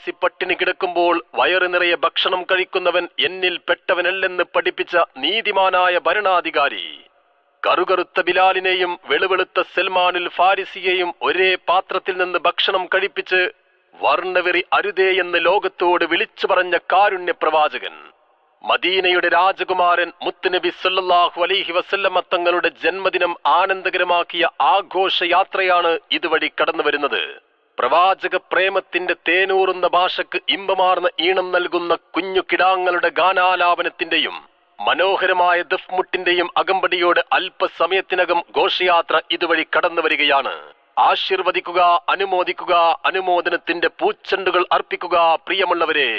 പ്രവാസി പട്ടിണി കിടക്കുമ്പോൾ വയറ് നിറയെ ഭക്ഷണം കഴിക്കുന്നവൻ എന്നിൽ പെട്ടവനല്ലെന്ന് പഠിപ്പിച്ച നീതിമാനായ ഭരണാധികാരി. കറുകറുത്ത ബിലാലിനെയും വെളുവെളുത്ത സൽമാനുൽ ഫാരിസിയെയും ഒരേ പാത്രത്തിൽ നിന്ന് ഭക്ഷണം കഴിപ്പിച്ച് വർണ്ണവെറി അരുതേ എന്ന് ലോകത്തോട് വിളിച്ചു പറഞ്ഞ കാരുണ്യ പ്രവാചകൻ. മദീനയുടെ രാജകുമാരൻ മുത്തുനബി സല്ലല്ലാഹു അലൈഹി വസല്ലമ തങ്ങളുടെ ജന്മദിനം ആനന്ദകരമാക്കിയ ആഘോഷയാത്രയാണ് ഇതുവഴി കടന്നു വരുന്നത്. പ്രവാചക പ്രേമത്തിന്റെ തേനൂറുന്ന ഭാഷക്ക് ഇമ്പമാർന്ന ഈണം നൽകുന്ന കുഞ്ഞു കിടാങ്ങളുടെ ഗാനാലാപനത്തിന്റെയും മനോഹരമായ ദഫ്മുട്ടിന്റെയും അകമ്പടിയോട് അല്പസമയത്തിനകം ഘോഷയാത്ര ഇതുവഴി കടന്നു വരികയാണ്. ആശീർവദിക്കുക, അനുമോദിക്കുക, അനുമോദനത്തിന്റെ പൂച്ചെണ്ടുകൾ അർപ്പിക്കുക പ്രിയമുള്ളവരെ.